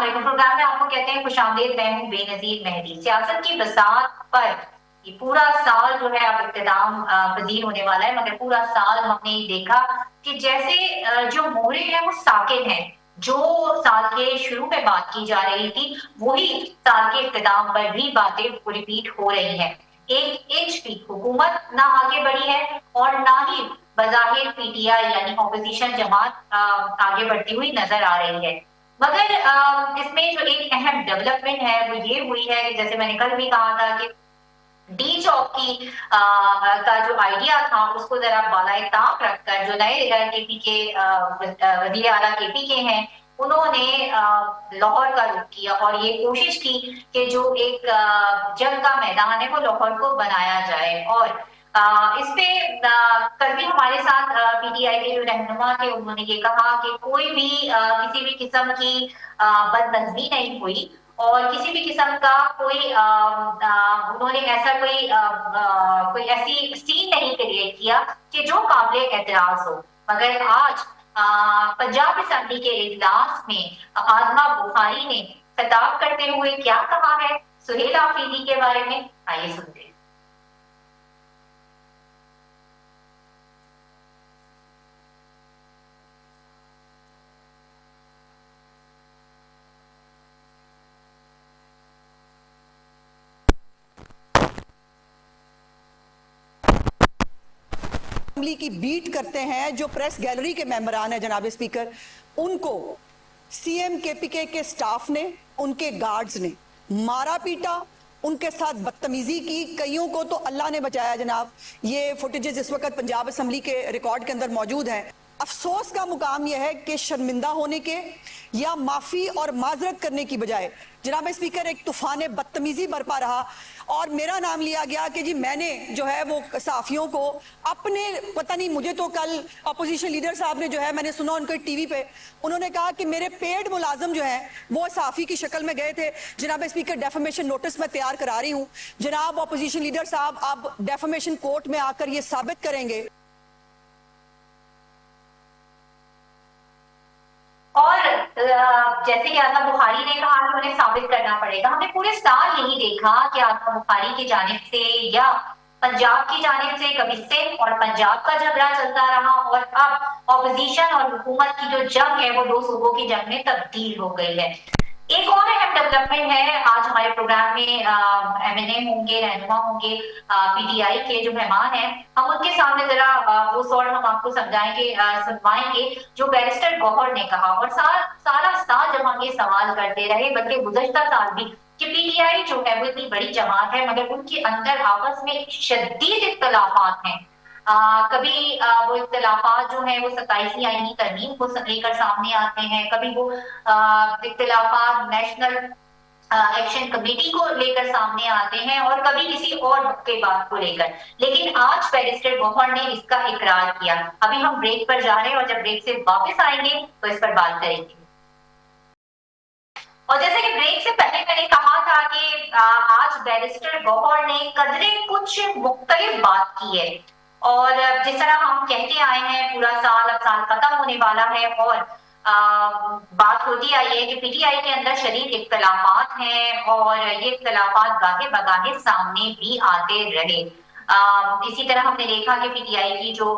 علیکم، پروگرام میں آپ کو کہتے ہیں خوش آمدید، میں ہوں بے نظیر مہدی۔ سیاست کی بساط پر یہ پورا سال جو ہے اب اختتام پذیر ہونے والا ہے، مگر پورا سال ہم نے دیکھا کہ جیسے جو مورے ہیں وہ ساکن ہیں، جو سال کے شروع میں بات کی جا رہی تھی وہی سال کے اختتام پر بھی باتیں ریپیٹ ہو رہی ہیں۔ ایک انچ بھی حکومت نہ آگے بڑھی ہے اور نہ ہی بظاہر پی ٹی آئی یعنی اپوزیشن جماعت آگے بڑھتی ہوئی نظر آ رہی ہے۔ مگر اس میں جو ایک اہم ڈیولپمنٹ ہے وہ یہ ہوئی ہے کہ جیسے میں نے کل بھی کہا تھا کہ ڈی چوک کی کا جو آئیڈیا تھا اس کو ذرا بالائے طاق رکھ کر جو نئے کے پی کے وزیر اعلیٰ کے پی کے ہیں انہوں نے لاہور کا رخ کیا اور یہ کوشش کی کہ جو ایک جنگ کا میدان ہے وہ لاہور کو بنایا جائے۔ اور اس پہ کل بھی ہمارے ساتھ پی ٹی آئی کے جو رہنما تھے انہوں نے یہ کہا کہ کوئی بھی کسی بھی قسم کی بدنظمی نہیں ہوئی اور کسی بھی قسم کا کوئی انہوں نے ایسا کوئی ایسی سین نہیں کریٹ کیا کہ جو قابل اعتراض ہو۔ مگر آج پنجاب اسمبلی کے اجلاس میں آزما بخاری نے خطاب کرتے ہوئے کیا کہا ہے سہیل آفریدی کے بارے میں، آئیے سنتے ہیں۔ اسمبلی کی بیٹ کرتے ہیں جو پریس گیلری کے ممبران ہیں جناب اسپیکر، ان کو سی ایم کے پی کے سٹاف نے، ان کے گارڈز نے مارا پیٹا، ان کے ساتھ بدتمیزی کی، کئیوں کو تو اللہ نے بچایا جناب۔ یہ فوٹیجز اس وقت پنجاب اسمبلی کے ریکارڈ کے اندر موجود ہیں۔ افسوس کا مقام یہ ہے کہ شرمندہ ہونے کے یا معافی اور معذرت کرنے کی بجائے جناب اسپیکر ایک طوفان بدتمیزی برپا رہا اور میرا نام لیا گیا کہ جی میں نے جو ہے وہ صحافیوں کو اپنے پتہ نہیں، مجھے تو کل اپوزیشن لیڈر صاحب نے جو ہے میں نے سنا ان کو ٹی وی پہ انہوں نے کہا کہ میرے پیڈ ملازم جو ہیں وہ صحافی کی شکل میں گئے تھے۔ جناب اسپیکر ڈیفامیشن نوٹس میں تیار کرا رہی ہوں، جناب اپوزیشن لیڈر صاحب اب ڈیفامیشن کورٹ میں آ کر یہ ثابت کریں گے۔ اور جیسے کہ آزما بخاری نے کہا کہ انہیں ثابت کرنا پڑے گا، ہم نے پورے سال یہی دیکھا کہ آزما بخاری کی جانب سے یا پنجاب کی جانب سے کبھی سندھ اور پنجاب کا جھگڑا چلتا رہا اور اب اپوزیشن اور حکومت کی جو جنگ ہے وہ دو صوبوں کی جنگ میں تبدیل ہو گئی ہے۔ ایک اور اہم ڈیولپمنٹ ہے، آج ہمارے پروگرام میں ایم این اے ہوں گے، رہنما ہوں گے پی ٹی آئی کے جو مہمان ہیں، ہم ان کے سامنے ذرا وہ سوال ہم آپ کو سمجھائیں گے، سنوائیں گے جو بیرسٹر گوہر نے کہا۔ اور سارا سال جب ہم یہ سوال کرتے رہے بلکہ گزشتہ سال بھی کہ پی ٹی آئی جو ہے وہ اتنی بڑی جماعت ہے مگر ان کے اندر آپس میں شدید اختلافات ہیں۔ کبھی وہ اختلافات جو ہیں وہ 27ویں آئینی ترمیم کو لے کر سامنے آتے ہیں، کبھی وہ اختلافات نیشنل ایکشن کمیٹی کو لے کر سامنے آتے ہیں اور کبھی کسی اور کے بات کو لے کر، لیکن آج بیرسٹر گوہر نے اس کا اقرار کیا۔ ابھی ہم بریک پر جا رہے ہیں اور جب بریک سے واپس آئیں گے تو اس پر بات کریں گے۔ اور جیسے کہ بریک سے پہلے میں نے کہا تھا کہ آج بیرسٹر گوہر نے قدرے کچھ مختلف بات کی ہے اور جس طرح ہم کہتے آئے ہیں پورا سال اب سال ختم ہونے والا ہے اور بات ہوتی آئی ہے کہ پی ٹی آئی کے اندر شدید اختلافات ہیں اور یہ اختلافات گاہے بگاہے سامنے بھی آتے رہے۔ اسی طرح ہم نے دیکھا کہ پی ٹی آئی کی جو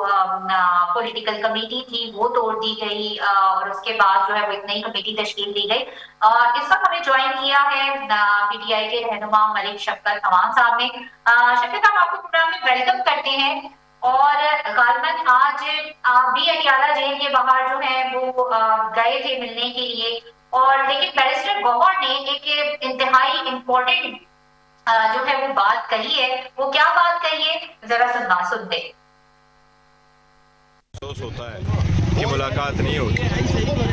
پولیٹیکل کمیٹی تھی وہ توڑ دی گئی اور اس کے بعد جو ہے وہ ایک نئی کمیٹی تشکیل دی گئی۔ اس وقت ہمیں جوائن کیا ہے پی ٹی آئی کے رہنما ملک شفقت امان صاحب نے۔ شفقت صاحب آپ کو پروگرام میں ویلکم کرتے ہیں اور غالباً آج آپ بھی اٹیالہ جیل کے باہر جو ہے وہ گئے تھے ملنے کے لیے اور لیکن بیرسٹر گوہر نے ایک انتہائی امپورٹنٹ جو ہے وہ بات کہی ہے، وہ کیا بات کہی ہے ذرا سنتے۔ افسوس ہوتا ہے کہ ملاقات نہیں ہوتی،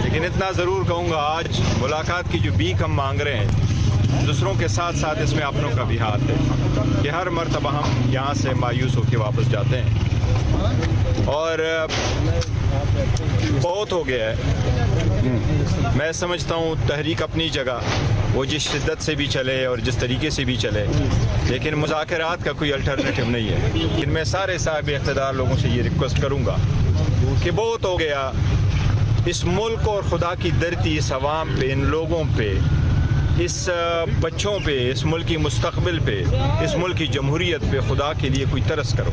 لیکن اتنا ضرور کہوں گا آج ملاقات کی جو بیک ہم مانگ رہے ہیں دوسروں کے ساتھ ساتھ اس میں اپنوں کا بھی ہاتھ ہے کہ ہر مرتبہ ہم یہاں سے مایوس ہو کے واپس جاتے ہیں اور بہت ہو گیا ہے۔ میں سمجھتا ہوں تحریک اپنی جگہ وہ جس شدت سے بھی چلے اور جس طریقے سے بھی چلے، لیکن مذاکرات کا کوئی الٹرنیٹو نہیں ہے۔ لیکن میں سارے صاحب اقتدار لوگوں سے یہ ریکویسٹ کروں گا کہ بہت ہو گیا، اس ملک اور خدا کی دھرتی، اس عوام پہ، ان لوگوں پہ، اس بچوں پہ، اس ملک کی مستقبل پہ، اس ملک کی جمہوریت پہ خدا کے لیے کوئی ترس کرو۔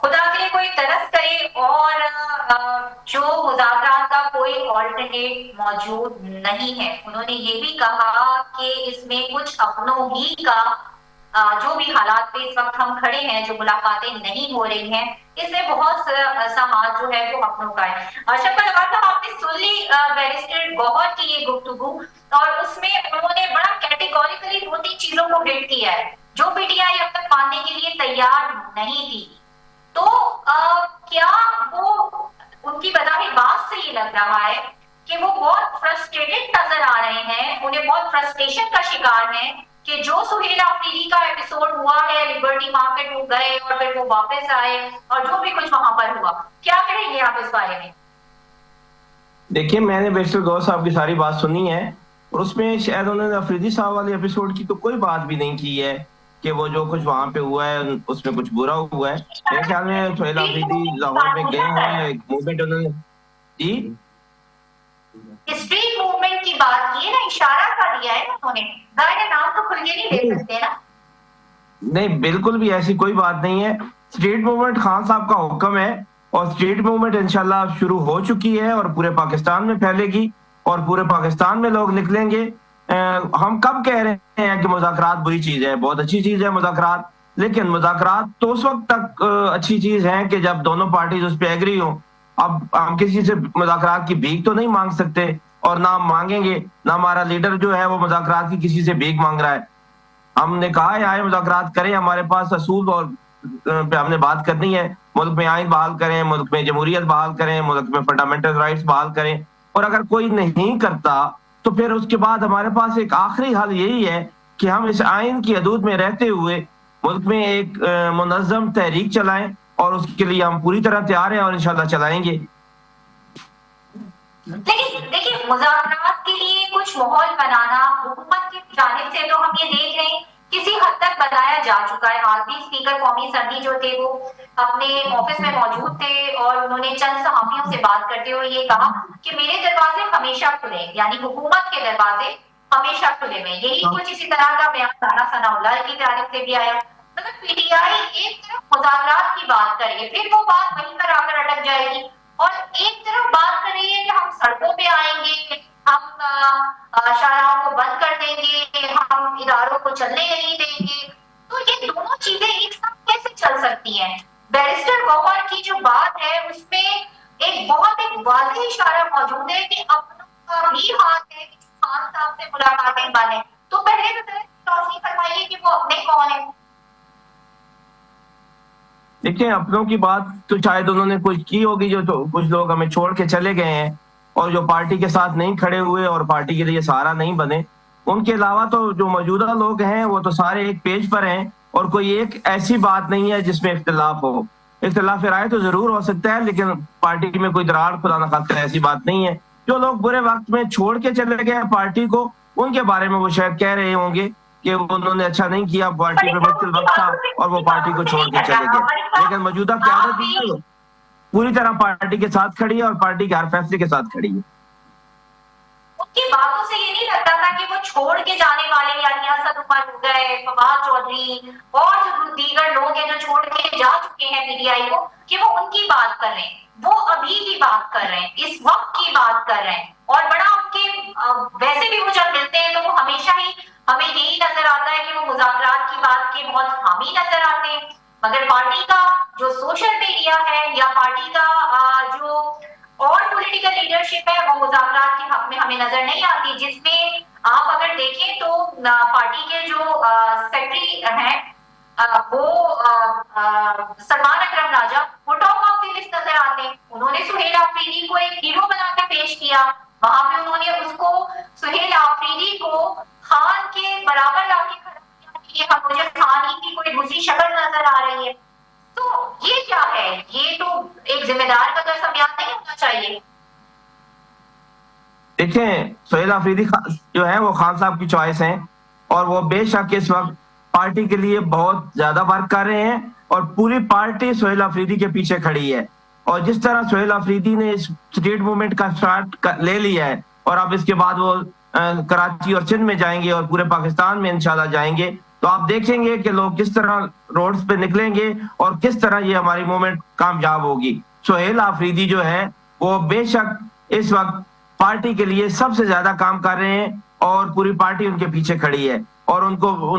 خدا کے لیے کوئی ترس کرے، اور جو مذاکرات کا کوئی آلٹرنیٹ موجود نہیں ہے۔ انہوں نے یہ بھی کہا کہ اس میں کچھ اپنوں ہی کا جو بھی حالات پہ اس وقت ہم کھڑے ہیں، جو ملاقاتیں نہیں ہو رہی ہیں، اس میں بہت سا ہاتھ جو ہے وہ اپنوں کا ہے۔ شکر صاحب، آپ نے سن لی بیرسٹر گوہر کی یہ گفتگو، اور اس میں انہوں نے بڑا کیٹیگوریکلی 2-3 چیزوں کو ہٹ کیا ہے جو پی ٹی آئی اب تک ماننے کے لیے تیار نہیں تھی۔ تو کیا وہ ان کی بظاہر بات سے یہ لگ رہا ہے کہ وہ بہت فرسٹریٹڈ نظر آ رہے ہیں، انہیں بہت فرسٹریشن کا شکار ہیں کہ جو سہیل آفریدی کا ایپیسوڈ ہوا ہے، لبرٹی مارکیٹ وہ گئے اور پھر وہ واپس آئے اور جو بھی کچھ وہاں پر ہوا، کیا کہیں گے آپ اس بارے میں؟ دیکھیے، میں نے بیرسٹر گوہر صاحب کی ساری بات سنی ہے، اور اس میں شاید انہوں نے آفریدی صاحب والے ایپیسوڈ کی تو کوئی بات بھی نہیں کی ہے کہ وہ جو کچھ وہاں پہ ہوا ہے اس میں کچھ برا ہوا ہے۔ میرے خیال میں سہیل آفریدی لاہور میں گئے ہیں، ایک موومنٹ انہوں نے جی اسٹریٹ موومنٹ کی بات کی ہے نا، اشارہ کر دیا ہے انہوں نے، ظاہر نام تو کھل کے نہیں لے سکتے نا۔ نہیں، بالکل بھی ایسی کوئی بات نہیں ہے۔ اسٹریٹ موومنٹ خان صاحب کا حکم ہے، اور اسٹریٹ موومنٹ انشاءاللہ شروع ہو چکی ہے اور پورے پاکستان میں پھیلے گی، اور پورے پاکستان میں لوگ نکلیں گے۔ ہم کب کہہ رہے ہیں کہ مذاکرات بری چیز ہے؟ بہت اچھی چیز ہے مذاکرات، لیکن مذاکرات تو اس وقت تک اچھی چیز ہے کہ جب دونوں پارٹیز اس پہ ایگری ہوں۔ اب ہم کسی سے مذاکرات کی بھیک تو نہیں مانگ سکتے، اور نہ ہم مانگیں گے، نہ ہمارا لیڈر جو ہے وہ مذاکرات کی کسی سے بھیک مانگ رہا ہے۔ ہم نے کہا ہے آئے مذاکرات کریں، ہمارے پاس اصول اور پہ ہم نے بات کرنی ہے، ملک میں آئین بحال کریں، ملک میں جمہوریت بحال کریں، ملک میں فنڈامنٹل رائٹس بحال کریں، اور اگر کوئی نہیں کرتا تو پھر اس کے بعد ہمارے پاس ایک آخری حل یہی ہے کہ ہم اس آئین کی حدود میں رہتے ہوئے ملک میں ایک منظم تحریک چلائیں، اور اس کے لیے ہم پوری طرح تیار ہیں اور انشاءاللہ چلائیں گے۔ لیکن دیکھیے، مذاکرات کے لیے کچھ ماحول بنانا حکومت کی جانب سے تو ہم یہ دیکھ رہے ہیں کسی حد تک بتایا جا چکا ہے۔ آج بھی اسپیکر قومی اسمبلی جو تھے وہ اپنے آفس میں موجود تھے، اور انہوں نے چند صحافیوں سے بات کرتے ہوئے یہ کہا کہ میرے دروازے ہمیشہ کھلے، یعنی حکومت کے دروازے ہمیشہ کھلے ہوئے۔ یہی کچھ اسی طرح کا بیان رانا ثناء اللہ کی جانب سے بھی آیا۔ مطلب پی ٹی آئی ایک طرف مذاکرات کی بات کریے، پھر وہ بات وہیں پر آ کر اٹک جائے گی، اور ایک طرف بات کر رہی ہے کہ ہم سڑکوں پہ آئیں گے، ہم شاہراہوں کو بند کر دیں گے، ہم اداروں کو چلنے نہیں دیں گے۔ تو یہ دونوں چیزیں ایک ساتھ کیسے چل سکتی ہیں؟ بیرسٹر گوہر کی جو بات ہے اس میں ایک بہت واضح اشارہ موجود ہے کہ اپنوں کا بھی ہاتھ ہے کہ خان صاحب سے ملاقاتیں بنیں۔ تو پہلے تو روشنی فرمائیے کہ وہ اپنے کون ہیں؟ دیکھیں، اپنوں کی بات تو شاید انہوں نے کچھ کی ہوگی، جو کچھ لوگ ہمیں چھوڑ کے چلے گئے ہیں اور جو پارٹی کے ساتھ نہیں کھڑے ہوئے اور پارٹی کے لیے سہارا نہیں بنے، ان کے علاوہ تو جو موجودہ لوگ ہیں وہ تو سارے ایک پیج پر ہیں، اور کوئی ایک ایسی بات نہیں ہے جس میں اختلاف ہو۔ اختلاف رائے تو ضرور ہو سکتا ہے، لیکن پارٹی میں کوئی دراڑ خدا نہ خاصہ ایسی بات نہیں ہے۔ جو لوگ برے وقت میں چھوڑ کے چلے گئے پارٹی کو، ان کے بارے میں وہ شاید کہہ رہے ہوں گے کہ انہوں نے اچھا نہیں کیا، پارٹی پہ مشکل وقت تھا اور وہ پارٹی کو چھوڑ کے چلے گئے، لیکن موجودہ قیادت بھی پوری طرح پارٹی کے ساتھ کھڑی ہے اور پارٹی کے ہر فیصلے کے ساتھ کھڑی ہے۔ ان کی باتوں سے یہ نہیں لگتا تھا کہ وہ چھوڑ کے جانے والے، یعنی اسد عمر ہو گئے، فواد چودھری اور جو دیگر لوگ ہیں جو چھوڑ کے جا چکے ہیں پی ٹی آئی کو، کہ وہ ان کی بات کر رہے ہیں، وہ ابھی کی بات کر رہے ہیں، اس وقت کی بات کر رہے ہیں، اور بڑا ان کے ویسے بھی وہ جب ملتے ہیں تو وہ ہمیشہ ہی ہمیں یہی نظر آتا ہے کہ وہ مذاکرات کی بات کے بہت حامی نظر آتے ہیں، مگر پارٹی کا جو سوشل میڈیا ہے یا پارٹی کا جو اور پولیٹیکل لیڈرشپ ہے وہ مذاکرات کے حق میں ہمیں نظر نہیں آتی، جس میں آپ اگر دیکھیں تو پارٹی کے جو سیکرٹری ہیں وہ سلمان اکرم راجہ، وہ ٹاپ آف دی لسٹ نظر آتے ہیں۔ انہوں نے سہیل آفریدی کو ایک ہیرو بنا کے پیش کیا، وہاں پہ انہوں نے اس کو سہیل آفریدی کو خان کے برابر لا کے کھڑا کیا کہ مجھے خان ہی کی کوئی دوسری شکل نظر آ رہی ہے۔ تو یہ کیا ہے؟ یہ تو ایک ذمہ دار کا طرز بیان نہیں ہونا چاہیے۔ دیکھیں، سہیل آفریدی جو ہے وہ خان صاحب کی چوائس ہیں، اور وہ بے شک اس وقت پارٹی کے لیے بہت زیادہ ورک کر رہے ہیں، اور پوری پارٹی سہیل آفریدی کے پیچھے کھڑی ہے. اور جس طرح سہیل آفریدی نے اس اسٹریٹ موومنٹ کا اسٹارٹ لے لیا ہے اور اب اس کے بعد وہ کراچی اور سندھ میں جائیں گے اور پورے پاکستان میں انشاءاللہ جائیں گے, تو آپ دیکھیں گے کہ لوگ کس طرح روڈز پہ نکلیں گے اور کس طرح یہ ہماری موومنٹ کامیاب ہوگی. سہیل آفریدی جو ہے وہ بے شک اس وقت پارٹی کے لیے سب سے زیادہ کام کر رہے ہیں اور پوری پارٹی ان کے پیچھے کھڑی ہے اور ان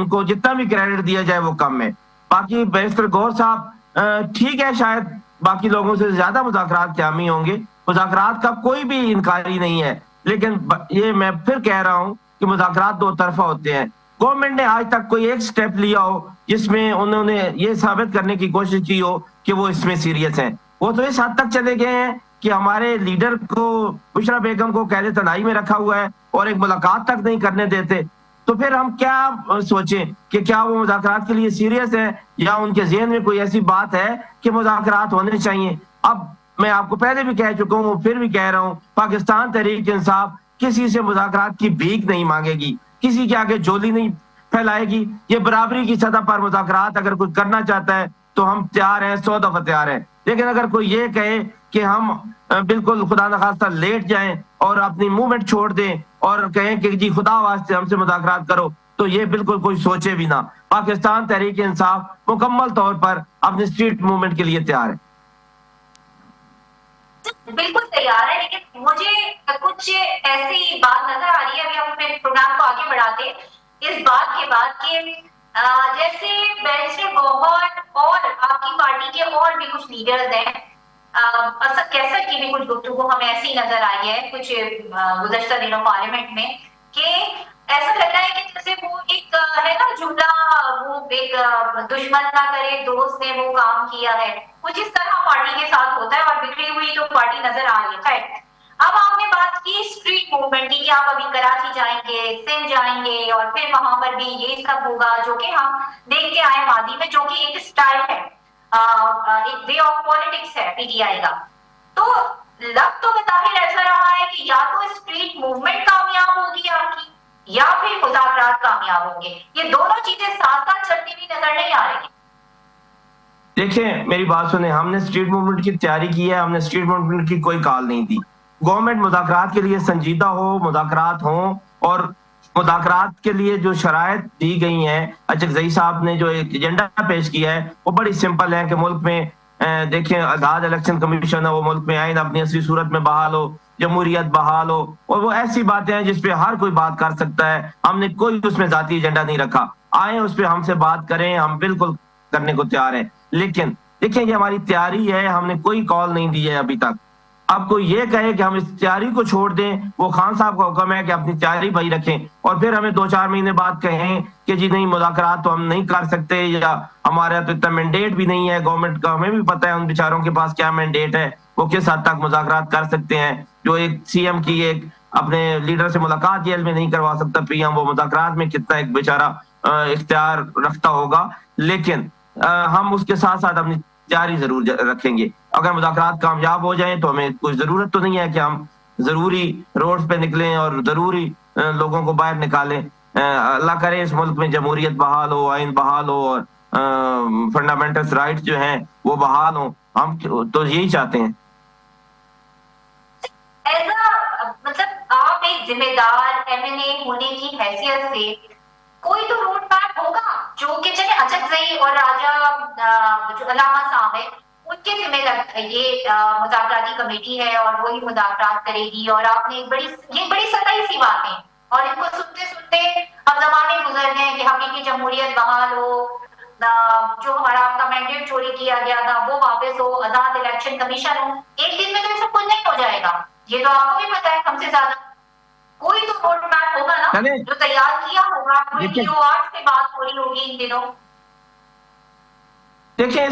کو جتنا بھی کریڈٹ دیا جائے وہ کم ہے. باقی بیرسٹر گور صاحب ٹھیک ہے, شاید باقی لوگوں سے زیادہ مذاکرات کے حامی ہوں گے, مذاکرات کا کوئی بھی انکاری نہیں ہے, لیکن یہ میں پھر کہہ رہا ہوں کہ مذاکرات دو طرفہ ہوتے ہیں. گورنمنٹ نے آج تک کوئی ایک سٹیپ لیا ہو جس میں انہوں نے یہ ثابت کرنے کی کوشش کی ہو کہ وہ اس میں سیریس ہیں. وہ تو اس حد تک چلے گئے ہیں کہ ہمارے لیڈر کو بشرا بیگم کو قید تنہائی میں رکھا ہوا ہے اور ایک ملاقات تک نہیں کرنے دیتے. تو پھر ہم کیا سوچیں کہ کیا وہ مذاکرات کے لیے سیریس ہے یا ان کے ذہن میں کوئی ایسی بات ہے کہ مذاکرات ہونے چاہیے. اب میں آپ کو پہلے بھی کہہ چکا ہوں, پھر بھی کہہ رہا ہوں, پاکستان تحریک انصاف کسی سے مذاکرات کی بھیک نہیں مانگے گی, کسی کے آگے جولی نہیں پھیلائے گی. یہ برابری کی سطح پر مذاکرات اگر کوئی کرنا چاہتا ہے تو ہم تیار ہیں, 100 دفعہ تیار ہیں. لیکن اگر کوئی یہ کہے کہ ہم بالکل خدا نخواستہ لیٹ جائیں اور اپنی موومنٹ چھوڑ دیں اور کہیں کہ جی خدا واسطے ہم سے مذاکرات کرو, تو یہ بالکل کوئی سوچے بھی نہ. پاکستان تحریک انصاف مکمل طور پر اپنی اسٹریٹ موومنٹ کے لیے تیار ہے. بالکل تیار ہے, لیکن مجھے کچھ ایسی بات نظر آ رہی ہے, ابھی ہم اپنے پروگرام کو آگے بڑھاتے اس بات کے بعد کہ جیسے بیرسٹر گوہر اور آپ کی پارٹی کے اور بھی کچھ لیڈرز ہیں, اسد کیسر کی بھی کچھ گفتگو ہمیں ایسی نظر آئی ہے کچھ گزشتہ دنوں پارلیمنٹ میں کہ ایسا لگ رہا ہے کہ جیسے وہ ایک ہے نا جملہ, وہ ایک دشمن نہ کرے دوست نے وہ کام کیا ہے, کچھ اس طرح پارٹی کے ساتھ ہوتا ہے اور بگڑی ہوئی تو پارٹی نظر آ رہی ہے. خیر, اب آپ نے بات کی اسٹریٹ موومنٹ کی کہ آپ ابھی کراچی جائیں گے, سندھ جائیں گے اور پھر وہاں پر بھی یہ سب ہوگا جو کہ ہم دیکھتے آئے ماضی میں, جو کہ ایک اسٹائل ہے, ایک وے آف پالیٹکس ہے پی ٹی آئی کا. تو لگ تو بظاہر ایسا رہا ہے کہ یا تو اسٹریٹ موومنٹ کامیاب ہوگی آپ کی یا پھر مذاکرات کامیاب ہوں گے. یہ دونوں چیزیں ساتھ ساتھ چلتی ہوئی نظر نہیں آ رہی. دیکھیں میری بات سنیں, ہم نے اسٹریٹ موومنٹ کی تیاری کی ہے, ہم نے اسٹریٹ موومنٹ کی کوئی کال نہیں دی. گورنمنٹ مذاکرات کے لیے سنجیدہ ہو, مذاکرات ہوں, اور مذاکرات کے لیے جو شرائط دی گئی ہیں, اچکزئی صاحب نے جو ایک ایجنڈا پیش کیا ہے وہ بڑی سمپل ہے کہ ملک میں دیکھیں آزاد الیکشن کمیشن ہے, وہ ملک میں آئین اپنی اصلی صورت میں بحال ہو, جمہوریت بحال ہو, اور وہ ایسی باتیں ہیں جس پہ ہر کوئی بات کر سکتا ہے. ہم نے کوئی اس میں ذاتی ایجنڈا نہیں رکھا, آئیں اس پہ ہم سے بات کریں, ہم بالکل کرنے کو تیار ہیں. لیکن دیکھیں یہ ہماری تیاری ہے, ہم نے کوئی کال نہیں دی ہے ابھی تک. اب کوئی یہ کہے کہ ہم اس تیاری کو چھوڑ دیں, وہ خان صاحب کا حکم ہے کہ اپنی تیاری بھائی رکھیں, اور پھر ہمیں 2-4 مہینے بعد کہیں کہ جی نہیں مذاکرات تو ہم نہیں کر سکتے, یا ہمارا تو اتنا مینڈیٹ بھی نہیں ہے گورنمنٹ کا. ہمیں بھی پتہ ہے ان بیچاروں کے پاس کیا مینڈیٹ ہے, وہ کس حد تک مذاکرات کر سکتے ہیں. جو ایک سی ایم کی ایک اپنے لیڈر سے ملاقات جیل میں نہیں کروا سکتا پی ایم, وہ مذاکرات میں کتنا ایک بیچارہ اختیار رکھتا ہوگا. لیکن ہم اس کے ساتھ ساتھ اپنی تیاری ضرور رکھیں گے. اگر مذاکرات کامیاب ہو جائیں تو ہمیں کوئی ضرورت تو نہیں ہے کہ ہم ضروری روڈ پہ نکلیں اور ضروری لوگوں کو باہر نکالیں. اللہ کرے اس ملک میں جمہوریت بحال ہو, آئین بحال ہو, اور فنڈامنٹل رائٹس جو ہیں وہ بحال ہوں. ہم تو یہی چاہتے ہیں. مطلب آپ ایک ذمہ دار ایم این اے ہونے کی حیثیت سے کوئی تو روڈ میپ ہوگا جو کہ چلے اچکزئی اور راجہ جو علامہ صاحب ہے ان کے ذمہ یہ مذاکراتی کمیٹی ہے اور وہی مذاکرات کرے گی. اور آپ نے یہ بڑی سطحی سی باتیں, اور ان کو سنتے سنتے اب زمانے گزر گئے کہ حقیقی جمہوریت بحال ہو, جو ہمارا آپ کا مینڈیٹ چوری کیا گیا تھا وہ واپس ہو, آزاد الیکشن کمیشن ہو. ایک دن میں تو یہ سب کچھ نہیں ہو جائے گا, یہ تو آپ کو بھی پتا ہے ہم سے زیادہ. کوئی تو روڈ میپ ہوگا نا جو تیار کیا ہوگا, کوئی سے بات ہو رہی ہوگی ان دنوں. دیکھیں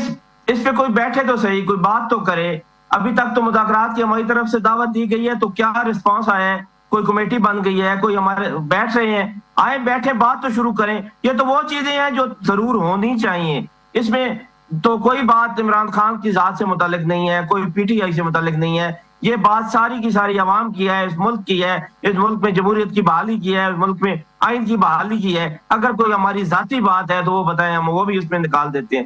اس پہ کوئی بیٹھے تو صحیح, کوئی بات تو کرے. ابھی تک تو مذاکرات کی ہماری طرف سے دعوت دی گئی ہے, تو کیا رسپانس آیا ہے؟ کوئی کمیٹی بن گئی ہے, کوئی ہمارے بیٹھ رہے ہیں, آئے بیٹھے بات تو شروع کریں. یہ تو وہ چیزیں ہیں جو ضرور ہونی چاہیے. اس میں تو کوئی بات عمران خان کی ذات سے متعلق نہیں ہے, کوئی پی ٹی آئی سے متعلق نہیں ہے. یہ بات ساری کی ساری عوام کی ہے, اس ملک کی ہے, اس ملک میں جمہوریت کی بحالی کی ہے, اس ملک میں آئین کی بحالی کی ہے. اگر کوئی ہماری ذاتی بات ہے تو وہ بتائیں, ہم وہ بھی اس میں نکال دیتے ہیں.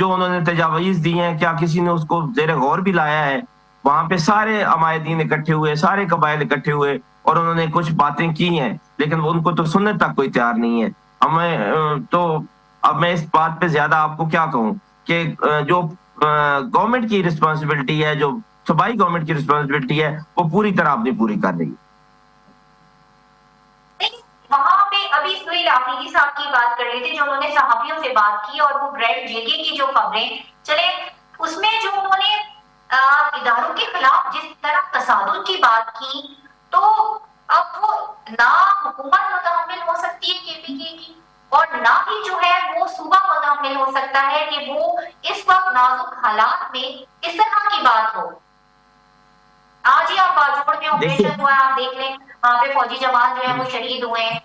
جو انہوں نے تجاویز دی ہیں کیا کسی نے اس کو زیر غور بھی لایا ہے؟ وہاں پہ سارے عمائدین اکٹھے ہوئے, سارے قبائل اکٹھے ہوئے اور انہوں نے کچھ باتیں کی ہیں, لیکن ان کو تو سننے تک کوئی تیار نہیں ہے. ہمیں تو اب میں اس بات پہ زیادہ آپ کو کیا کہوں کہ جو گورنمنٹ کی رسپانسبلٹی ہے, جو صوبائی گورنمنٹ کی رسپانسبلٹی ہے, وہ پوری طرح اپنی پوری کر رہی ہے. وہاں پہ ابھی سہیل آفریدی صاحب کی بات کر رہے تھے جو انہوں نے صحافیوں سے بات کی اور وہ گریڈ جے کی جو خبریں چلے اس میں جو انہوں نے اداروں کے خلاف جس طرح تصادم کی بات کی, تو اب وہ نہ حکومت متحمل ہو سکتی ہے کے پی کے کی اور نہ ہی جو ہے وہ صوبہ متحمل ہو سکتا ہے کہ وہ اس وقت نازک حالات میں اس طرح کی بات ہو. آج ہی آپ باجوڑ میں آپریشن ہوا ہے, آپ دیکھ لیں وہاں پہ فوجی جوان جو ہیں وہ شہید ہوئے ہیں.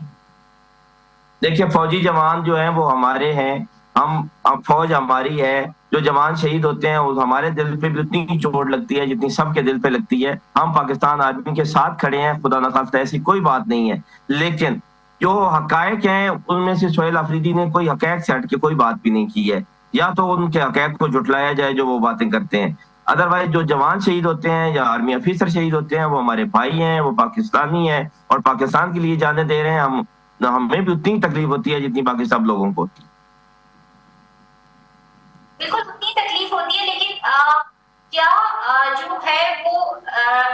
دیکھیے فوجی جوان جو ہیں وہ ہمارے ہیں, ہم فوج ہماری ہے, جو جوان شہید ہوتے ہیں وہ ہمارے دل پہ بھی اتنی ہی چوٹ لگتی ہے جتنی سب کے دل پہ لگتی ہے. ہم پاکستان آرمی کے ساتھ کھڑے ہیں, خدا نخواستہ ایسی کوئی بات نہیں ہے, لیکن جو حقائق ہیں ان میں سے سہیل آفریدی نے کوئی حقائق سے ہٹ کے کوئی بات بھی نہیں کی ہے, یا تو ان کے حقائق کو جھٹلایا جائے جو وہ باتیں کرتے ہیں. ادروائز جو جوان شہید ہوتے ہیں یا آرمی افیسر شہید ہوتے ہیں وہ ہمارے بھائی ہیں, وہ پاکستانی ہیں اور پاکستان کے لیے جانیں دے رہے ہیں. ہمیں بھی اتنی تکلیف ہوتی ہے جتنی باقی سب لوگوں کو ہوتی ہے. بالکل اتنی تکلیف ہوتی ہے, لیکن کیا جو ہے وہ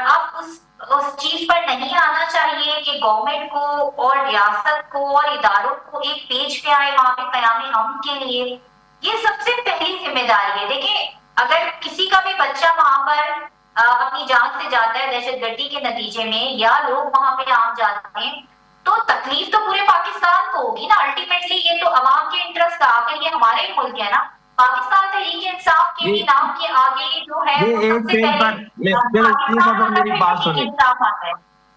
اب اس چیز پر نہیں آنا چاہیے کہ گورنمنٹ کو اور ریاست کو اور اداروں کو ایک پیج پہ آئے وہاں پہ قیام امن کے لیے؟ یہ سب سے پہلی ذمہ داری ہے. دیکھیں اگر کسی کا بھی بچہ وہاں پر اپنی جان سے جاتا ہے دہشت گردی کے نتیجے میں, یا لوگ وہاں پہ عام جاتے ہیں, تو تکلیف تو پورے پاکستان کو ہوگی نا الٹیمیٹلی. یہ تو عوام کے انٹرسٹ آ کر یہ ہمارے ہی ملک ہے نا. پاکستان تحریک انصاف کے بھی نام کے آگے جو ہے وہ سب سے پہلے پاکستان آتا ہے, تحریک انصاف آتا ہے.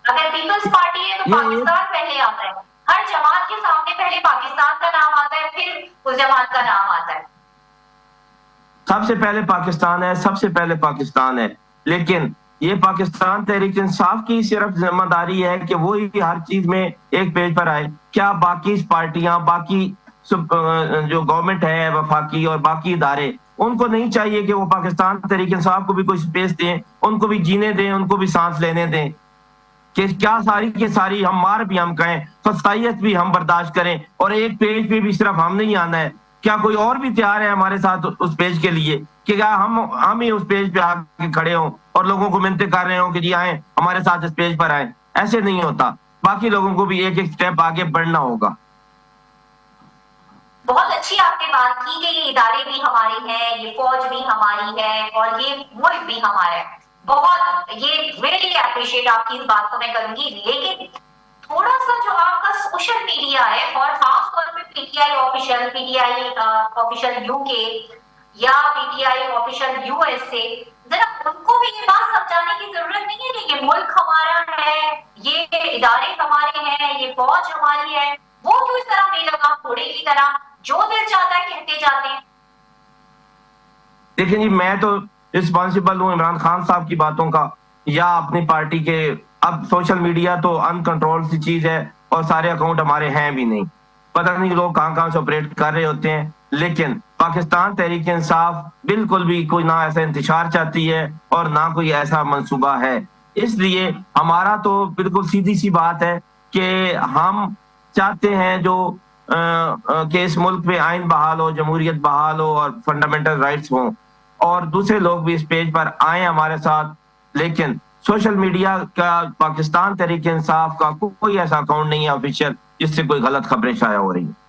اگر پیپلز پارٹی ہے تو پاکستان پہلے آتا ہے. ہر جماعت کے سامنے پہلے پاکستان کا نام آتا ہے, پھر اس جماعت کا نام آتا ہے. سب سے پہلے پاکستان ہے, سب سے پہلے پاکستان ہے, لیکن یہ پاکستان تحریک انصاف کی صرف ذمہ داری ہے کہ وہی ہر چیز میں ایک پیج پر آئے. کیا باقی پارٹیاں, باقی جو گورنمنٹ ہے وفاقی اور باقی ادارے, ان کو نہیں چاہیے کہ وہ پاکستان تحریک انصاف کو بھی کوئی سپیس دیں, ان کو بھی جینے دیں, ان کو بھی سانس لینے دیں؟ کہ کیا ساری کے ساری ہم مار بھی ہم کہیں, فسائیت بھی ہم برداشت کریں, اور ایک پیج پہ بھی صرف ہم نہیں آنا ہے؟ کیا کوئی اور بھی تیار ہے ہمارے ساتھ اس پیج کے لیے کہ ہم ہی اس پیج پہ آ کے کھڑے ہوں اور لوگوں کو منتیں کر رہے ہوں کہ جی آئیں ہمارے ساتھ اس پیج پر آئیں؟ ایسے نہیں ہوتا, باقی لوگوں کو بھی ایک ایک سٹیپ آگے بڑھنا ہوگا. بہت اچھی آپ نے بات کی کہ یہ ادارے بھی ہمارے ہیں, یہ فوج بھی ہماری ہے اور یہ ملک بھی ہمارا ہے. بہت یہ ریئلی اپریشیٹ آپ کی اس بات کو میں کروں گی. لیکن تھوڑا سا جو آپ کا سوشل میڈیا ہے اور خاص طور پہ P T I official, P T I official you کے یا P T I official U S A, ذرا ان کو بھی یہ بات سمجھانے کی ضرورت نہیں ہے کہ یہ ملک ہمارا ہے, یہ ادارے ہمارے ہیں, یہ فوج ہماری ہے. وہ کیوں اس طرح بے لگام گھوڑے کی طرح جو دل چاہتا ہے کہتے جاتے ہیں؟ دیکھیں جی, میں تو رسپانسبل ہوں عمران خان صاحب کی باتوں کا یا اپنی پارٹی کے. اب سوشل میڈیا تو ان کنٹرول سی چیز ہے اور سارے اکاؤنٹ ہمارے ہیں بھی نہیں, پتہ نہیں لوگ کہاں کہاں سے آپریٹ کر رہے ہوتے ہیں. لیکن پاکستان تحریک انصاف بالکل بھی کوئی نہ ایسا انتشار چاہتی ہے اور نہ کوئی ایسا منصوبہ ہے. اس لیے ہمارا تو بالکل سیدھی سی بات ہے کہ ہم چاہتے ہیں جو کہ اس ملک میں آئین بحال ہو, جمہوریت بحال ہو اور فنڈامنٹل رائٹس ہوں, اور دوسرے لوگ بھی اس پیج پر آئیں ہمارے ساتھ. لیکن سوشل میڈیا کا پاکستان تحریک انصاف کا کوئی ایسا اکاؤنٹ نہیں ہے آفیشیل جس سے کوئی غلط خبریں شائع ہو رہی ہیں.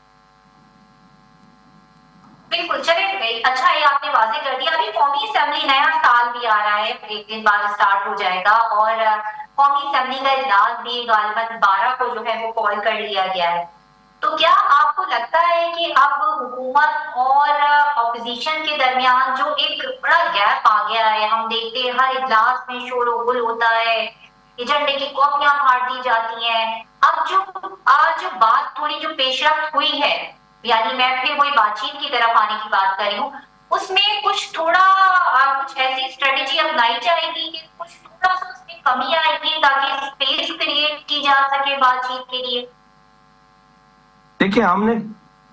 بالکل چلے, اچھا یہ آپ نے واضح کر دیا. ابھی قومی اسمبلی نیا سال بھی آ رہا ہے, ایک دن بعد اسٹارٹ ہو جائے گا, اور قومی اسمبلی کا اجلاس بھی غالباً 12 کو جو ہے وہ کال کر لیا گیا ہے. تو کیا آپ کو لگتا ہے کہ اب حکومت اور اپوزیشن کے درمیان جو ایک بڑا گیپ آ گیا ہے, ہم دیکھتے ہیں ہر اجلاس میں شور و غل ہوتا ہے, ایجنڈے کی کاپیاں پھاڑ دی جاتی ہیں. اب جو آج بات تھوڑی جو پیش رفت ہوئی ہے, یعنی میں پھر وہی بات چیت کی طرف آنے کی بات کر رہی ہوں, اس میں کچھ تھوڑا کچھ ایسی اسٹریٹجی اپنائی جائے گی کہ کچھ تھوڑا سا اس میں کمی آئے گی تاکہ اسپیس کریٹ کی جا سکے بات چیت کے لیے؟ دیکھیں ہم نے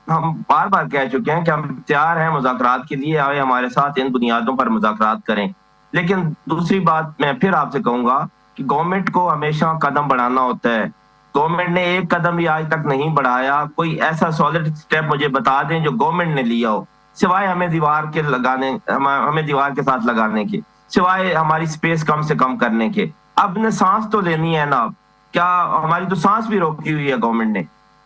ہم بار بار کہہ چکے ہیں کہ ہم تیار ہیں مذاکرات کے لیے، آئے ہمارے ساتھ ان بنیادوں پر مذاکرات کریں. لیکن دوسری بات میں پھر آپ سے کہوں گا کہ گورنمنٹ کو ہمیشہ قدم بڑھانا ہوتا ہے. گورنمنٹ نے ایک قدم بھی آج تک نہیں بڑھایا. کوئی ایسا سالڈ اسٹیپ مجھے بتا دیں جو گورنمنٹ نے لیا ہو، سوائے ہمیں دیوار کے ساتھ لگانے کے، سوائے ہماری سپیس کم سے کم کرنے کے. اب نے سانس تو لینی ہے نا، کیا ہماری تو سانس بھی روکی ہوئی ہے گورنمنٹ نے.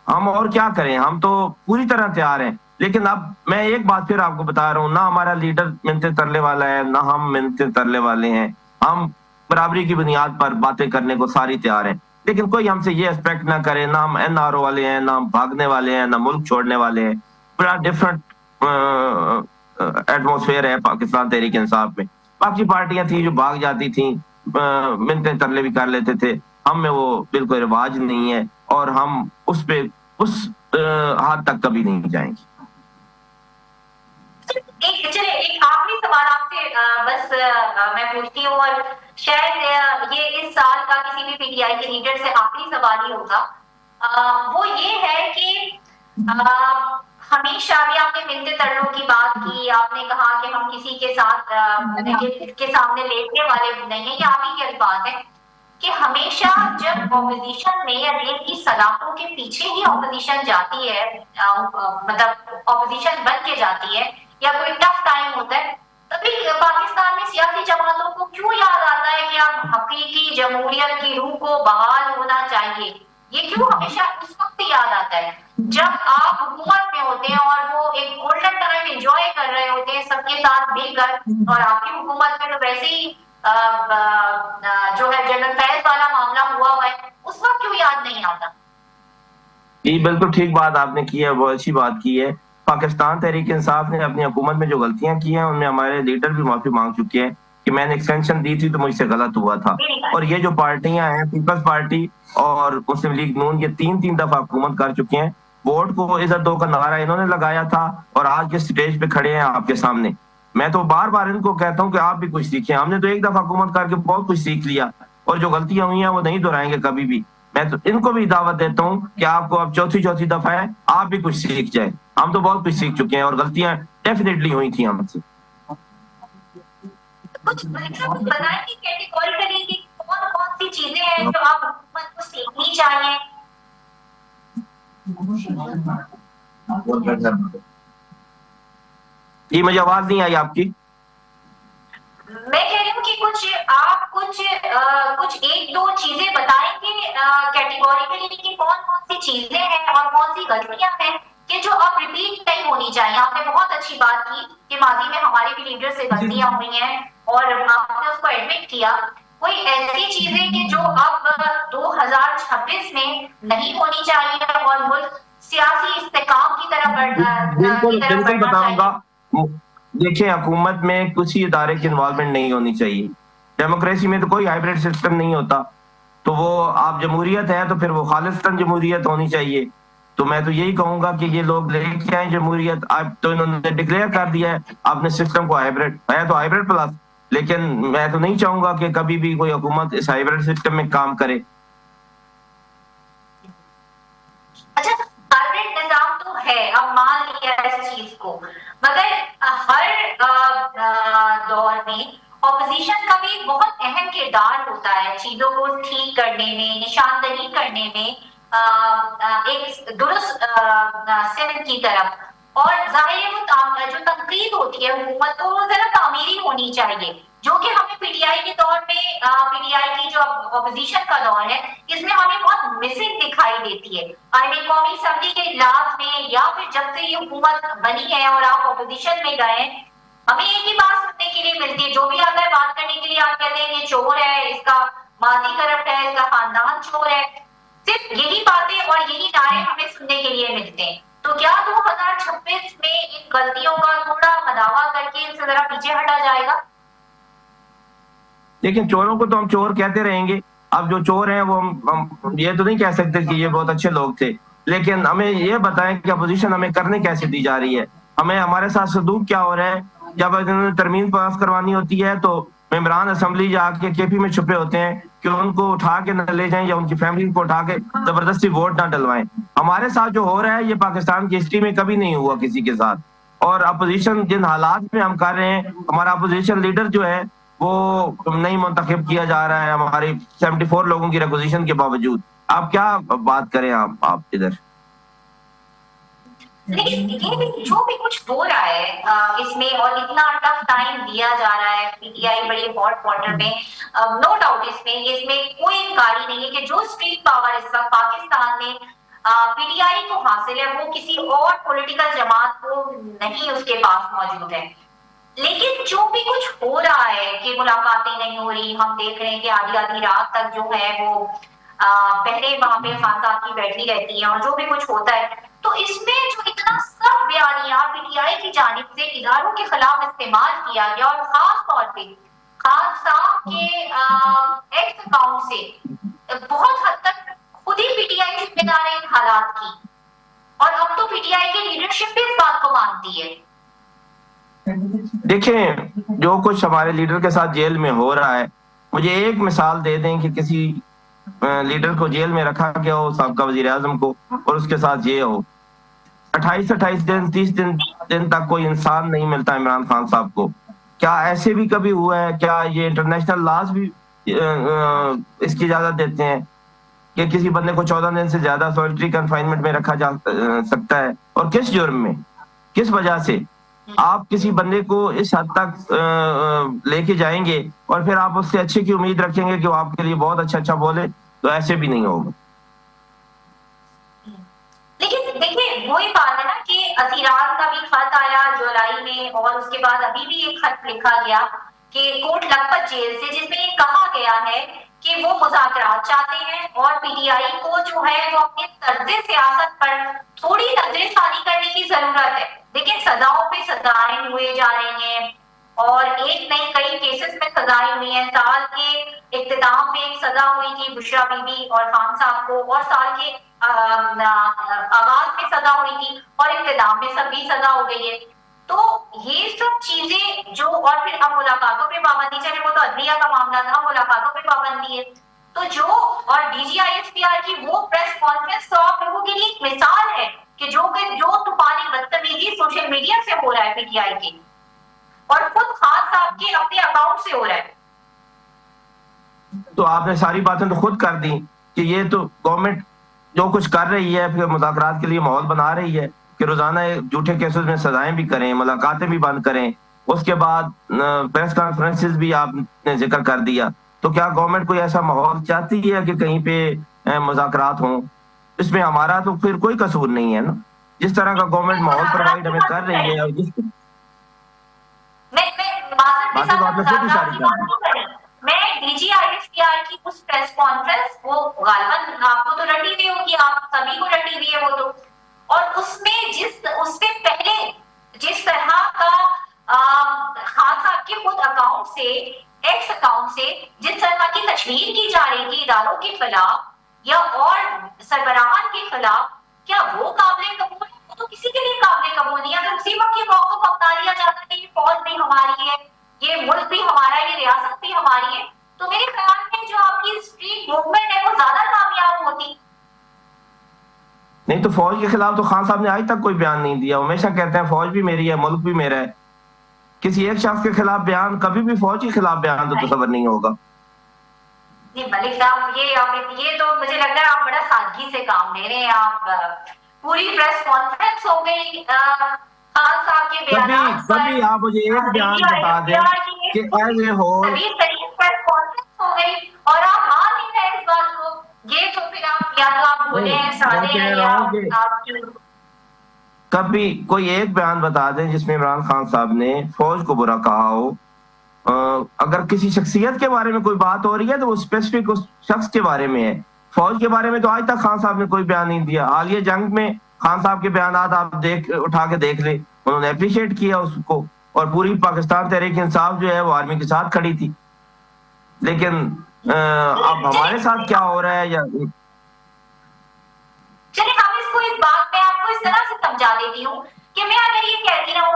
ہم اور کیا کریں، ہم تو پوری طرح تیار ہیں. لیکن اب میں ایک بات پھر آپ کو بتا رہا ہوں، نہ ہمارا لیڈر منتیں ترلے والا ہے، نہ ہم منتیں ترلے والے ہیں. ہم برابری کی بنیاد پر باتیں کرنے کو ساری تیار ہیں. لیکن کوئی ہم سے یہ ایکسپیکٹ نہ کرے، نہ ہم این آر او والے ہیں، نہ ہم بھاگنے والے ہیں، نہ ملک چھوڑنے والے ہیں. بڑا ڈفرنٹ ایٹماسفیئر ہے پاکستان تحریک انصاف میں. باقی پارٹیاں تھیں جو بھاگ جاتی تھیں، منتیں ترلے بھی کر لیتے تھے. ہم میں وہ بالکل رواج نہیں ہے، اور ہم اس پہ اس حد تک کبھی نہیں جائیں گے. ایک آخری سوال آپ سے بس میں پوچھتی ہوں، اور شاید یہ اس سال کا کسی بھی پی ٹی آئی کے لیڈر سے آخری سوال ہی ہوگا. وہ یہ ہے کہ ہمیشہ بھی آپ نے منتے ترلوں کی بات کی، آپ نے کہا کہ ہم کسی کے ساتھ کے سامنے لیٹنے والے نہیں ہیں، یہ آپ ہی کے الفاظ ہیں کہ ہمیشہ جب اپوزیشن میں یا ریل کی سلاخوں کے پیچھے ہی اپوزیشن جاتی ہے، مطلب اپوزیشن بن کے جاتی ہے یا کوئی ٹف ٹائم ہوتا ہے، تبھی پاکستان میں سیاسی جماعتوں کو کیوں یاد آتا ہے کہ اب حقیقی جمہوریت کی روح کو بحال ہونا چاہیے. یہ کیوں ہمیشہ اس وقت یاد آتا ہے جب آپ حکومت میں ہوتے ہیں اور وہ ایک گولڈن ٹائم انجوائے کر رہے ہوتے ہیں سب کے ساتھ مل کر، اور آپ کی حکومت میں تو ویسے ہی جو ہے جنرل فیض والا معاملہ ہوا ہے، اس وقت کیوں یاد نہیں آتا؟ جی بالکل ٹھیک بات آپ نے کی ہے، بہت اچھی بات کی ہے. پاکستان تحریک انصاف نے اپنی حکومت میں جو غلطیاں کی ہیں ان میں ہمارے لیڈر بھی معافی مانگ چکے ہیں کہ میں نے ایکسٹینشن دی تھی تو مجھ سے غلط ہوا تھا. اور یہ جو پارٹیاں ہیں، پیپلز پارٹی اور مسلم لیگ نون، یہ تین دفعہ حکومت کر چکے ہیں. ووٹ کو عزت دو کا نعرہ انہوں نے لگایا تھا، اور آج کے سٹیج پہ کھڑے ہیں آپ کے سامنے. میں تو بار بار ان کو کہتا ہوں کہ آپ بھی کچھ سیکھیں. ہم نے تو ایک دفعہ حکومت کر کے بہت کچھ سیکھ لیا، اور جو غلطیاں ہوئی ہیں وہ نہیں دہرائیں گے کبھی بھی. میں تو ان کو بھی دعوت دیتا ہوں کہ آپ کو اب چوتھی دفعہ ہے، آپ بھی کچھ سیکھ جائیں. ہم تو بہت کچھ سیکھ چکے ہیں، اور غلطیاں ڈیفینیٹلی ہوئی تھیں ہم سے. کچھ بتائیں کہ کیٹیگوریکلی کہ کون سی چیزیں ہیں جو آپ حکومت کو سیکھنی چاہیے؟ جی مجھے آواز نہیں آئی آپ کی. میں کہہ رہی ہوں کہ آپ کچھ ایک دو چیزیں بتائیں گے کیٹیگوریکلی کہ کون سی چیزیں ہیں اور کون سی غلطیاں ہیں کہ جو اب ریپیٹ نہیں ہونی چاہیے. آپ نے بہت اچھی بات کی کہ ماضی میں ہمارے بھی لیڈر سے غلطیاں ہوئی ہیں اور آپ نے اس کو ایڈمٹ کیا. کوئی ایسی چیزیں کہ جو اب 2026 میں نہیں ہونی چاہیے اور ملک سیاسی استحکام کی طرف بالکل بڑھنا بتاؤں گا. چاہیے؟ دیکھیں حکومت میں کسی ادارے کی انوالومنٹ نہیں ہونی چاہیے. ڈیموکریسی میں تو کوئی ہائبریڈ سسٹم نہیں ہوتا. تو وہ آپ جمہوریت ہے تو پھر وہ خالصتاً جمہوریت ہونی چاہیے. تو میں تو یہی کہوں گا کہ یہ لوگ لے کے آئیں جمہوریت. اب تو انہوں نے ڈکلیئر کر دیا ہے اپنے سسٹم کو ہائبریڈ ہے، تو ہائبریڈ پلس. لیکن میں تو نہیں چاہوں گا کہ کبھی بھی کوئی حکومت اس ہائبریڈ سسٹم میں کام کرے. اچھا ہائبریڈ نظام تو ہے، اب مان لیا اس چیز کو، مگر ہر دور میں اپوزیشن کا بھی بہت اہم کردار ہوتا ہے چیزوں کو ٹھیک کرنے میں، نشاندہی کرنے میں ایک درست سمت کی طرف. اور ظاہر ہے وہ جو تنقید ہوتی ہے حکومت کو وہ ذرا تعمیری ہونی چاہیے، جو کہ ہمیں پی ٹی آئی کے دور میں پی ٹی آئی کی جو اپوزیشن کا دور ہے اس میں ہمیں بہت مسنگ دکھائی دیتی ہے. قومی اسمبلی کے اجلاس میں یا پھر جب سے یہ حکومت بنی ہے اور آپ اپوزیشن میں گئے ہیں، ہمیں ایک ہی بات سننے کے لیے ملتی ہے. جو بھی آتا ہے بات کرنے کے لیے آپ کہتے ہیں یہ چور ہے، اس کا ماضی کرپٹ ہے، اس کا خاندان چور ہے. صرف یہی باتیں اور یہی نعرے ہمیں سننے کے لیے ملتے ہیں. تو کیا 2026 میں ان غلطیوں کا تھوڑا مداوع کر کے ان سے ذرا پیچھے ہٹا جائے گا؟ لیکن چوروں کو تو ہم چور کہتے رہیں گے. اب جو چور ہیں وہ ہم یہ تو نہیں کہہ سکتے کہ یہ بہت اچھے لوگ تھے. لیکن ہمیں یہ بتائیں کہ اپوزیشن ہمیں کرنے کیسے دی جا رہی ہے، ہمیں ہمارے ساتھ سلوک کیا ہو رہا ہے. جب انہوں نے ترمیم پاس کروانی ہوتی ہے تو ممبران اسمبلی جا کے کے پی میں چھپے ہوتے ہیں کہ کہ ان کو اٹھا کے نہ لے جائیں یا ان کی فیملی کو اٹھا کے زبردستی ووٹ نہ ڈلوائیں. ہمارے ساتھ جو ہو رہا ہے یہ پاکستان کی ہسٹری میں کبھی نہیں ہوا کسی کے ساتھ. اور اپوزیشن جن حالات میں ہم کر رہے ہیں, ہمارا اپوزیشن لیڈر جو ہے وہ نہیں منتخب کیا جا رہا ہے ہماری 74 لوگوں کی ریکوزیشن کے باوجود. آپ کیا بات کریں آپ ادھر؟ لیکن یہ بھی جو بھی کچھ ہو رہا ہے اس میں, اور اتنا ٹف ٹائم دیا جا رہا ہے پی ٹی آئی بڑے ہاٹ واٹر میں, نو ڈاؤٹ اس میں کوئی انکاری نہیں ہے کہ جو اسٹریٹ پاور اس وقت پاکستان میں پی ٹی آئی کو حاصل ہے وہ کسی اور پولیٹیکل جماعت کو نہیں اس کے پاس موجود ہے. لیکن جو بھی کچھ ہو رہا ہے کہ ملاقاتیں نہیں ہو رہی, ہم دیکھ رہے ہیں کہ آدھی آدھی رات تک جو ہے وہ پہلے وہاں پہ خان صاحب کی بیٹھی رہتی ہیں, اور جو بھی کچھ ہوتا ہے تو اس میں جو اتنا سب بیانیہ پی ٹی آئی کی جانب سے اداروں کے خلاف استعمال کیا گیا, اور خاص طور پہ خان صاحب کے ایکس اکاؤنٹ سے بہت حد تک خود ہی پی ٹی آئی ذمہ دار ہے ان حالات کی, اور اب تو پی ٹی آئی کی لیڈرشپ بھی اس بات کو مانتی ہے. دیکھیں جو کچھ ہمارے لیڈر کے ساتھ جیل میں ہو رہا ہے, مجھے ایک مثال دے دیں کہ کسی لیڈر کو جیل میں رکھا گیا ہو, سابقہ وزیر اعظم کو, اور اس کے ساتھ یہ ہو 28 دن 30 دن تک کوئی انسان نہیں ملتا عمران خان صاحب کو. کیا ایسے بھی کبھی ہوا ہے؟ کیا یہ انٹرنیشنل لاز بھی اس کی اجازت دیتے ہیں کہ کسی بندے کو 14 دن سے زیادہ سولٹری کنفائنمنٹ میں رکھا جا سکتا ہے؟ اور کس جرم میں, کس وجہ سے آپ کسی بندے کو اس حد تک لے کے جائیں گے اور پھر آپ اس سے اچھے کی امید رکھیں گے کہ وہ آپ کے لیے بہت اچھا بولے؟ تو ایسے بھی نہیں ہوگا. لیکن دیکھیے وہی بات ہے نا کہ اسیران کا بھی خط آیا جولائی میں, اور اس کے بعد ابھی بھی ایک خط لکھا گیا کہ کوٹ لکھپت جیل سے, جس میں یہ کہا گیا ہے کہ وہ مذاکرات چاہتے ہیں اور پی ٹی آئی کو جو ہے وہ اپنے طرز سیاست پر تھوڑی نظر ثانی کرنے کی ضرورت ہے. لیکن سزاؤں پہ سزائیں ہوئے جا رہی ہیں, اور ایک نہیں کئی کیسز میں سزائیں ہوئی ہیں. سال کے اختتام میں ایک سزا ہوئی تھی بشرا بی بی اور خان صاحب کو, اور سال کے آغاز میں سزا ہوئی تھی, اور اختتام میں سب بھی سزا ہو گئی ہے. تو یہ سب چیزیں جو, اور پھر اب ملاقاتوں پہ پابندی, چلے وہ تو عدلیہ کا معاملہ تھا, ملاقاتوں پہ پابندی ہے. تو جو, اور D G I S P R کی وہ پریس کانفرنس تو آپ لوگوں کے لیے ایک مثال ہے کہ جو طوفانی بدتمیزی سوشل میڈیا سے ہو رہا ہے پی ٹی آئی کی, اور خود خان صاحب کے اپنے اکاؤنٹ سے ہو رہا ہے. تو آپ نے ساری باتیں تو خود کر دی کہ یہ تو گورنمنٹ جو کچھ کر رہی ہے, پھر مذاکرات کے لیے ماحول بنا رہی ہے کہ روزانہ جھوٹے کیسز میں سزائیں بھی کریں, ملاقاتیں بھی بند کریں. اس کے بعد پریس کانفرنسز بھی آپ نے ذکر کر دیا. تو کیا گورنمنٹ کوئی ایسا ماحول چاہتی ہے کہ کہیں پہ مذاکرات ہوں؟ اس میں ہمارا تو پھر کوئی قصور نہیں ہے نا. جس طرح کا گورنمنٹ ماحول پرووائڈ ہمیں کر رہی ہے, میں D G I S P R کی اس پریس کانفرنس, وہ غالباً آپ کو تو رٹی ہوئی ہوگی, آپ سبھی کو رٹی ہوئی ہے وہ تو, اور اس میں اس سے پہلے جس طرح کا خان صاحب کے خود اکاؤنٹ سے, ایکس اکاؤنٹ سے جس طرح کی تشہیر کی جا رہی تھی اداروں کے خلاف یا اور سربراہان کے خلاف, کیا وہ قابل قبول ہے؟ وہ تو کسی کے لیے قابل قبول نہیں. اگر اسی وقت یہ موقف اپنا لیا جاتا ہے کہ فوج بھی ہماری ہے, یہ ملک بھی ہمارا ہے, یہ ریاست بھی ہماری ہے, تو میرے خیال میں جو آپ کی اسٹریٹ موومنٹ ہے وہ زیادہ کامیاب ہوتی. نہیں تو فوج کے خلاف تو خان صاحب نے آج تک کوئی بیان نہیں دیا. ہمیشہ کہتے ہیں فوج بھی میری ہے, ملک بھی میرا ہے. کسی ایک شخص کے خلاف بیان, کبھی بھی فوج کے خلاف بیان تو تصور نہیں ہوگا. نہیں ملک صاحب, یہ تو مجھے لگ رہا ہے آپ بڑا سادگی سے کام لے رہے ہیں. آپ پوری پریس کانفرنس ہو گئی خان صاحب کے بیانات پر, کبھی آپ مجھے ایک بیان بتا دیں کہ as a whole press conference ہو گئی اور آپ مان نہیں رہے اس بات کو. یہ تو پھر آپ یا تو آپ بولے ہیں سادے ہیں یا آپ کی, کبھی کوئی ایک بیان بتا دیں جس میں عمران خان صاحب نے فوج کو برا کہا ہو. اگر کسی شخصیت کے بارے میں کوئی بات ہو رہی ہے تو وہ اسپیسیفک اس شخص کے بارے میں ہے. فوج کے بارے میں تو آج تک خان صاحب نے کوئی بیان نہیں دیا. حالیہ جنگ میں خان صاحب کے بیانات آپ اٹھا کے دیکھ لیں, انہوں نے اپریشیٹ کیا اس کو, اور پوری پاکستان تحریک انصاف جو ہے وہ آرمی کے ساتھ کھڑی تھی. لیکن اب ہمارے ساتھ کیا ہو رہا ہے, یا چلے ہم اس کو, اس بات میں آپ کو اس طرح سے سمجھا دیتی ہوں کہ میں اگر یہ کہتی رہوں